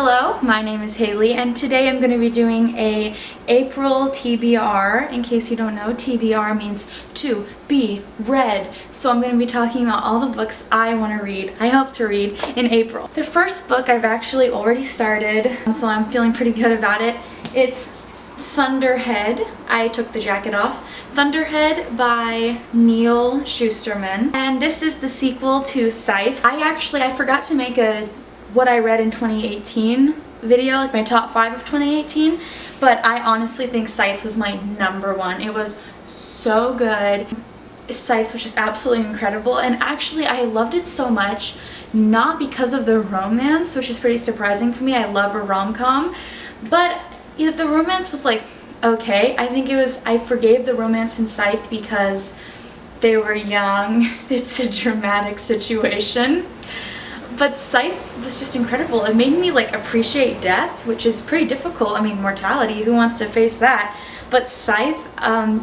Hello, my name is Haley and today I'm going to be doing a April TBR. In case you don't know, TBR means to be read. So I'm going to be talking about all the books I want to read, I hope to read in April. The first book I've actually already started, so I'm feeling pretty good about it. It's Thunderhead. I took the jacket off. Thunderhead by Neal Shusterman. And this is the sequel to Scythe. I forgot to make a what I read in 2018 video, like my top 5 of 2018, but I honestly think Scythe was my #1. It was so good. Scythe was just absolutely incredible, and actually I loved it so much not because of the romance, which is pretty surprising for me. I love a rom-com, but the romance was like okay. I forgave the romance in Scythe because they were young. It's a dramatic situation. But Scythe was just incredible. It made me like appreciate death, which is pretty difficult. I mean, mortality, who wants to face that? But Scythe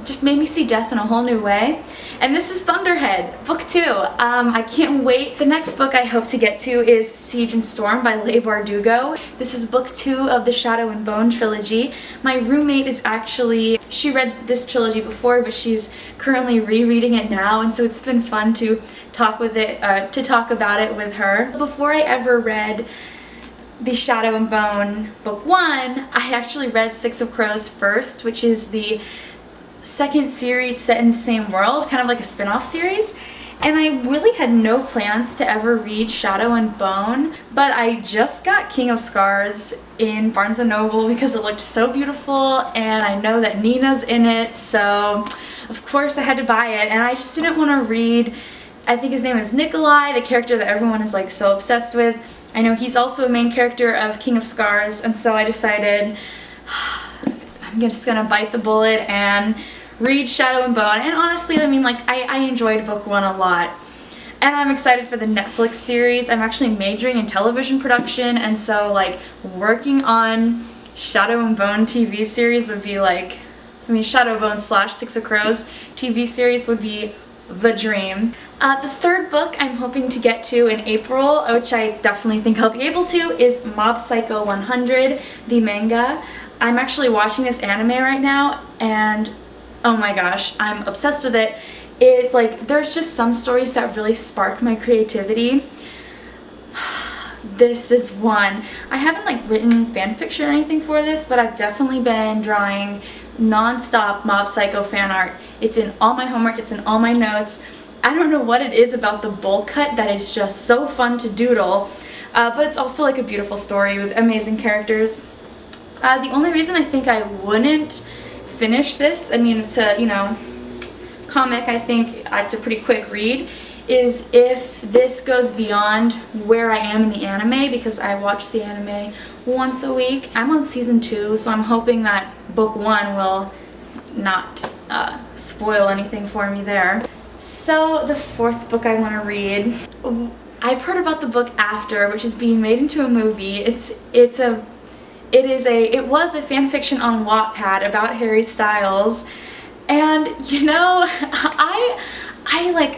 just made me see death in a whole new way. And this is Thunderhead, book 2. I can't wait. The next book I hope to get to is Siege and Storm by Leigh Bardugo. This is book 2 of the Shadow and Bone trilogy. My roommate she read this trilogy before, but she's currently rereading it now, and so it's been fun to talk about it with her. Before I ever read the Shadow and Bone book 1, I actually read Six of Crows first, which is the second series set in the same world, kind of like a spin-off series. And I really had no plans to ever read Shadow and Bone, but I just got King of Scars in Barnes & Noble because it looked so beautiful, and I know that Nina's in it, so of course I had to buy it. And I just didn't want to read, I think his name is Nikolai, the character that everyone is like so obsessed with. I know he's also a main character of King of Scars, and so I decided I'm just gonna bite the bullet and read Shadow and Bone. And honestly, I mean, like, I enjoyed book 1 a lot. And I'm excited for the Netflix series. I'm actually majoring in television production, and so like working on Shadow and Bone TV series would be like, Shadow and Bone / Six of Crows TV series would be the dream. The third book I'm hoping to get to in April, which I definitely think I'll be able to, is Mob Psycho 100, the manga. I'm actually watching this anime right now, and oh my gosh, I'm obsessed with it. There's just some stories that really spark my creativity. This is one. I haven't written fan fiction or anything for this, but I've definitely been drawing non-stop Mob Psycho fan art. It's in all my homework, it's in all my notes. I don't know what it is about the bowl cut that is just so fun to doodle, but it's also like a beautiful story with amazing characters. The only reason I think I wouldn't finish this, it's a, comic, I think it's a pretty quick read, is if this goes beyond where I am in the anime, because I watch the anime once a week. I'm on season 2, so I'm hoping that book 1 will not spoil anything for me there. So the fourth book I want to read, I've heard about the book After, which is being made into a movie. It was a fan fiction on Wattpad about Harry Styles, and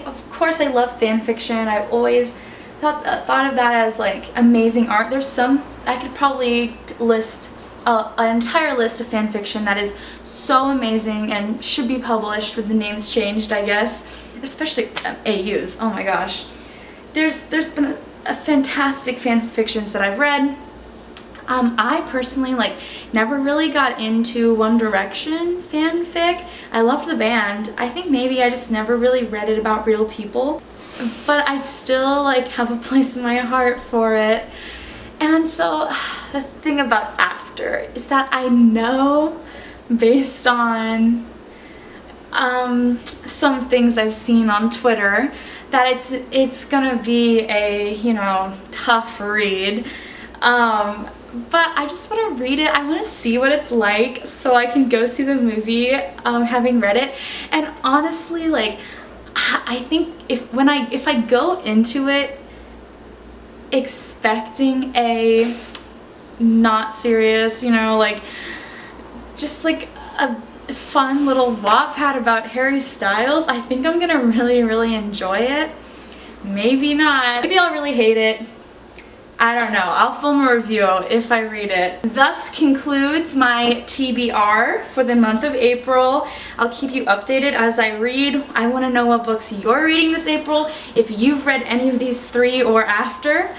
of course I love fan fiction. I've always thought of that as like amazing art. I could probably list an entire list of fan fiction that is so amazing and should be published with the names changed, I guess, especially AUs. Oh my gosh, there's been a fantastic fan fictions that I've read. I personally never really got into One Direction fanfic. I loved the band. I think maybe I just never really read it about real people, but I still have a place in my heart for it. And so the thing about After is that I know, based on some things I've seen on Twitter, that it's gonna be a tough read. But I just want to read it. I want to see what it's like so I can go see the movie having read it. And honestly, I think if I go into it expecting a not serious, just a fun little Wattpad about Harry Styles, I think I'm gonna really, really enjoy it. Maybe not. Maybe I'll really hate it. I don't know. I'll film a review if I read it. Thus concludes my TBR for the month of April. I'll keep you updated as I read. I want to know what books you're reading this April, if you've read any of these 3 or after.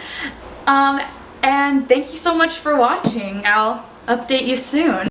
And thank you so much for watching. I'll update you soon.